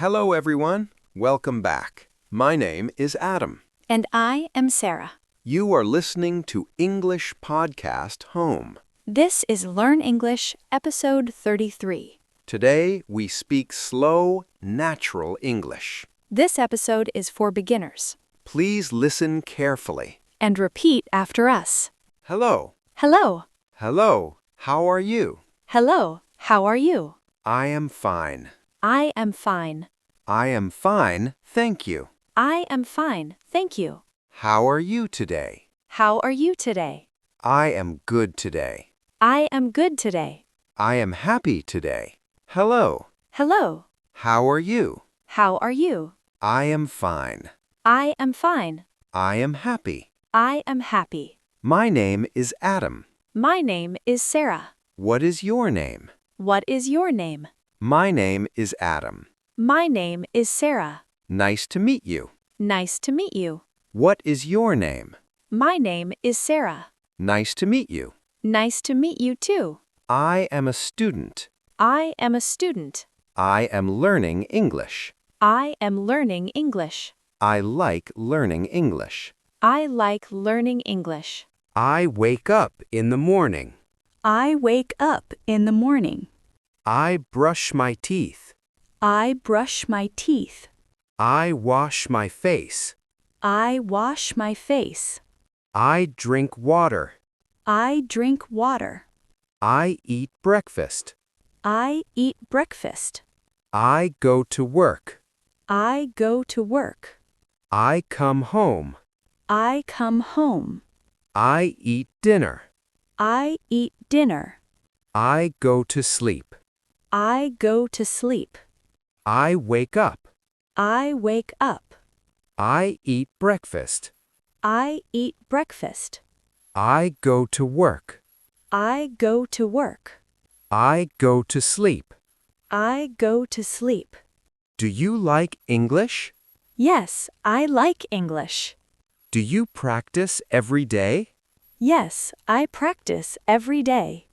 Hello, everyone. Welcome back. My name is Adam. And I am Sarah. You are listening to English Podcast Home. This is Learn English, episode 33. Today, we speak slow, natural English. This episode is for beginners. Please listen carefully. And repeat after us. Hello. Hello. Hello. How are you? Hello. How are you? I am fine. I am fine. I am fine, thank you. I am fine, thank you. How are you today? How are you today? I am good today. I am good today. I am happy today. Hello. Hello. How are you? How are you? I am fine. I am fine. I am happy. I am happy. My name is Adam. My name is Sarah. What is your name? What is your name? My name is Adam. My name is Sarah. Nice to meet you. Nice to meet you. What is your name? My name is Sarah. Nice to meet you. Nice to meet you too. I am a student. I am a student. I am learning English. I am learning English. I like learning English. I like learning English. I wake up in the morning. I wake up in the morning. I brush my teeth. I brush my teeth. I wash my face. I wash my face. I drink water. I drink water. I eat breakfast. I eat breakfast. I go to work. I go to work. I come home. I come home. I eat dinner. I eat dinner. I go to sleep. I go to sleep. I wake up. I wake up. I eat breakfast. I eat breakfast. I go to work. I go to work. I go to sleep. I go to sleep. Do you like English? Yes, I like English. Do you practice every day? Yes, I practice every day.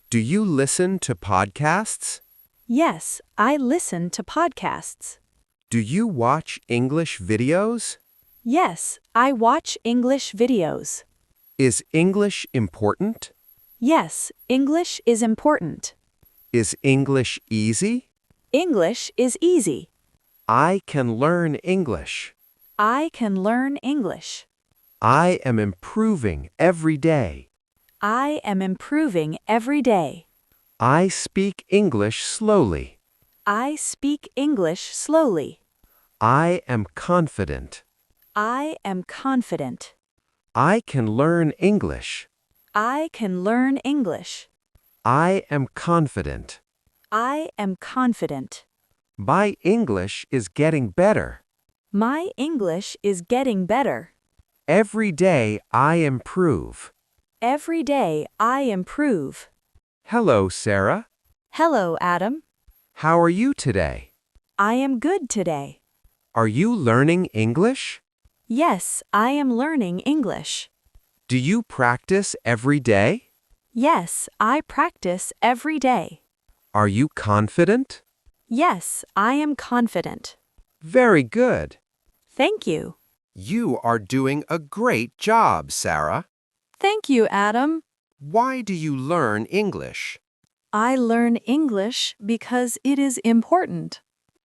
Do you listen to podcasts? Yes, I listen to podcasts. Do you watch English videos? Yes, I watch English videos. Is English important? Yes, English is important. Is English easy? English is easy. I can learn English. I can learn English. I am improving every day. I am improving every day. I speak English slowly. I speak English slowly. I am confident. I am confident. I can learn English. I can learn English. I am confident. I am confident. My English is getting better. My English is getting better. Every day I improve. Every day I improve. Hello, Sarah. Hello, Adam. How are you today? I am good today. Are you learning English? Yes, I am learning English. Do you practice every day? Yes, I practice every day. Are you confident? Yes, I am confident. Very good. Thank you. You are doing a great job, Sarah. Thank you, Adam. Why do you learn English? I learn English because it is important.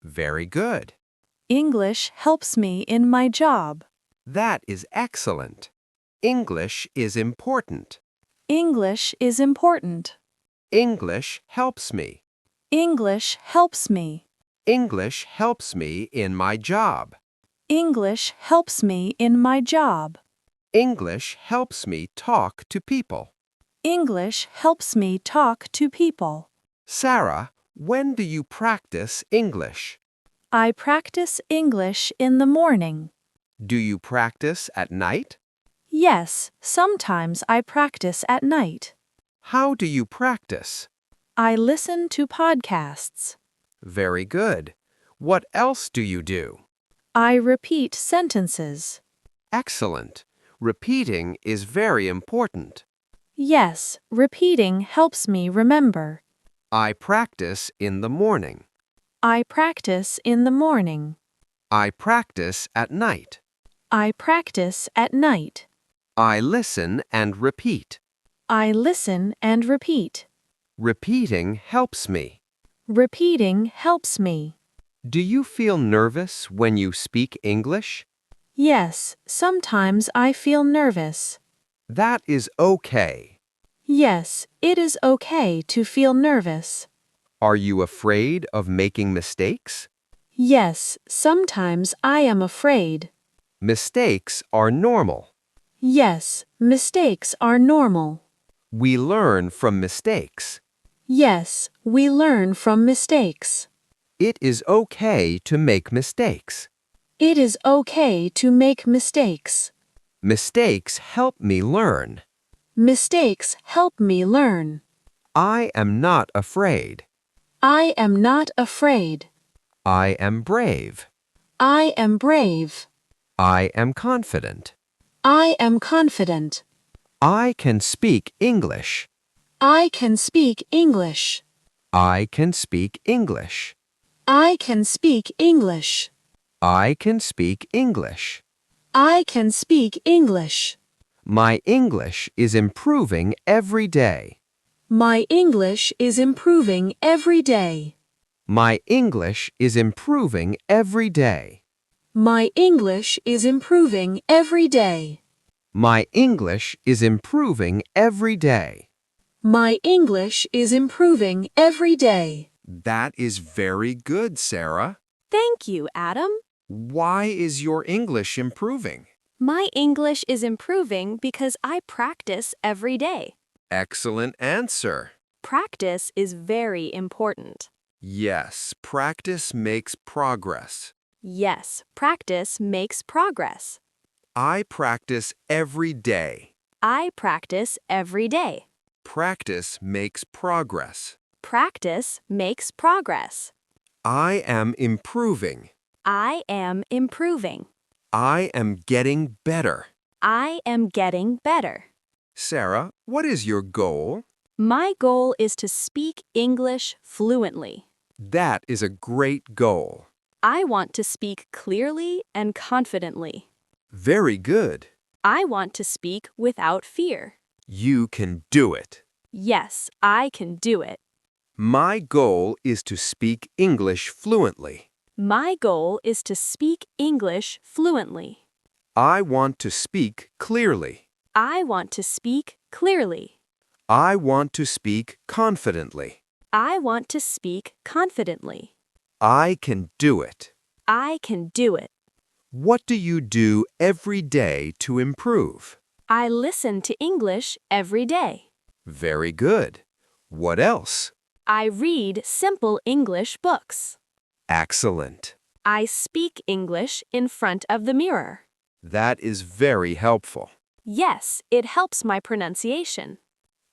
Very good. English helps me in my job. That is excellent. English is important. English is important. English helps me. English helps me. English helps me in my job. English helps me in my job. English helps me talk to people. English helps me talk to people. Sarah, when do you practice English? I practice English in the morning. Do you practice at night? Yes, sometimes I practice at night. How do you practice? I listen to podcasts. Very good. What else do you do? I repeat sentences. Excellent. Repeating is very important. Yes, repeating helps me remember. I practice in the morning. I practice in the morning. I practice at night. I practice at night. I listen and repeat. I listen and repeat. Repeating helps me. Repeating helps me. Do you feel nervous when you speak English? Yes, sometimes I feel nervous. That is okay. Yes, it is okay to feel nervous. Are you afraid of making mistakes? Yes, sometimes I am afraid. Mistakes are normal. Yes, mistakes are normal. We learn from mistakes. Yes, we learn from mistakes. It is okay to make mistakes. It is okay to make mistakes. Mistakes help me learn. Mistakes help me learn. I am not afraid. I am not afraid. I am brave. I am brave. I am confident. I am confident. I can speak English. I can speak English. I can speak English. I can speak English. I can speak English. I can speak English. My English is improving every day. My English is improving every day. My English is improving every day. My English is improving every day. My English is improving every day. My English is improving every day. That is very good, Sarah. Thank you, Adam. Why is your English improving? My English is improving because I practice every day. Excellent answer. Practice is very important. Yes, practice makes progress. Yes, practice makes progress. I practice every day. I practice every day. Practice makes progress. Practice makes progress. I am improving. I am improving. I am getting better. I am getting better. Sarah, what is your goal? My goal is to speak English fluently. That is a great goal. I want to speak clearly and confidently. Very good. I want to speak without fear. You can do it. Yes, I can do it. My goal is to speak English fluently. My goal is to speak English fluently. I want to speak clearly. I want to speak clearly. I want to speak confidently. I want to speak confidently. I can do it. I can do it. What do you do every day to improve? I listen to English every day. Very good. What else? I read simple English books. Excellent. I speak English in front of the mirror. That is very helpful. Yes, it helps my pronunciation.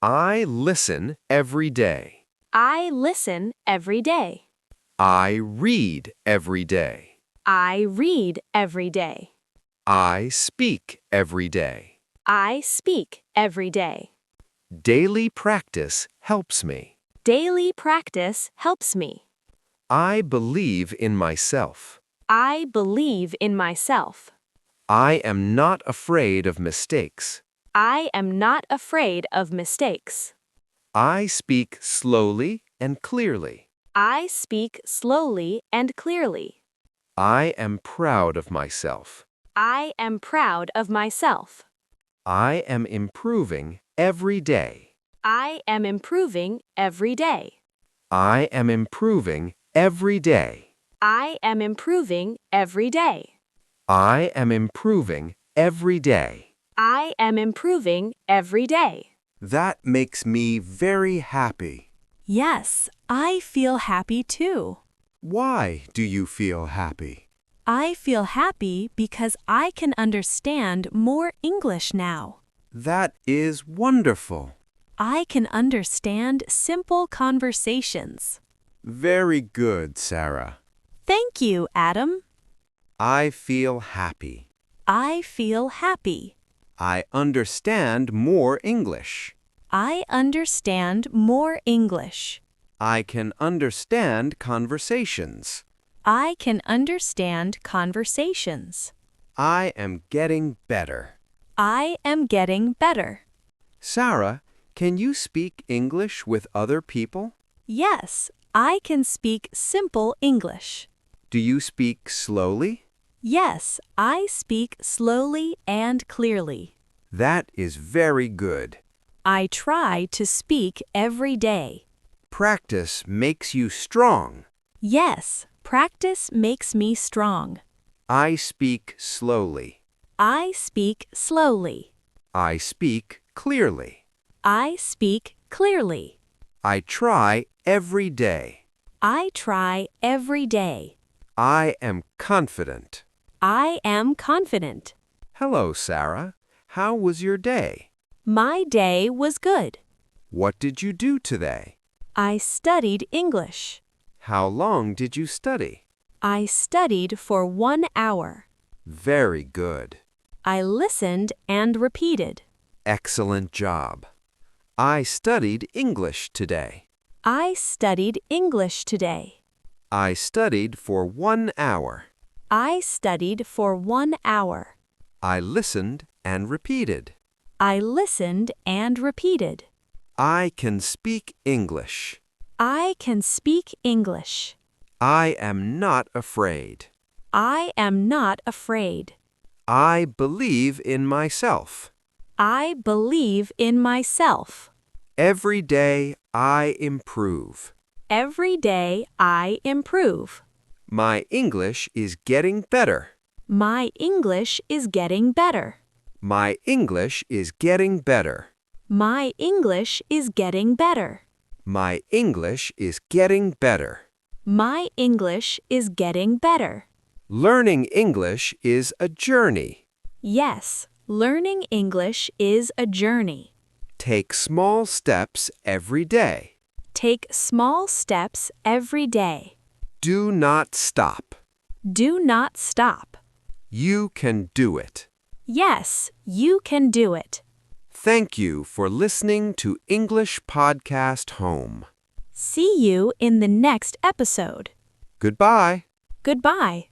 I listen every day. I listen every day. I read every day. I read every day. I speak every day. I speak every day. Daily practice helps me. Daily practice helps me. I believe in myself. I believe in myself. I am not afraid of mistakes. I am not afraid of mistakes. I speak slowly and clearly. I speak slowly and clearly. I am proud of myself. I am proud of myself. I am improving every day. I am improving every day. I am improving every day. I am improving every day. I am improving every day. I am improving every day. That makes me very happy. Yes, I feel happy too. Why do you feel happy? I feel happy because I can understand more English now. That is wonderful. I can understand simple conversations. Very good, Sarah. Thank you, Adam. I feel happy. I feel happy. I understand more English. I understand more English. I can understand conversations. I can understand conversations. I am getting better. I am getting better. Sarah, can you speak English with other people? Yes, I can speak simple English. Do you speak slowly? Yes, I speak slowly and clearly. That is very good. I try to speak every day. Practice makes you strong. Yes, practice makes me strong. I speak slowly. I speak slowly. I speak clearly. I speak clearly. I try every day. I try every day. I am confident. I am confident. Hello, Sarah. How was your day? My day was good. What did you do today? I studied English. How long did you study? I studied for 1 hour. Very good. I listened and repeated. Excellent job. I studied English today. I studied English today. I studied for 1 hour. I studied for 1 hour. I listened and repeated. I listened and repeated. I can speak English. I can speak English. I am not afraid. I am not afraid. I believe in myself. I believe in myself. Every day I improve. Every day I improve. My English is getting better. My English is getting better. My English is getting better. My English is getting better. My English is getting better. My English is getting better. Learning English is a journey. Yes, learning English is a journey. Take small steps every day. Take small steps every day. Do not stop. Do not stop. You can do it. Yes, you can do it. Thank you for listening to English Podcast Home. See you in the next episode. Goodbye. Goodbye.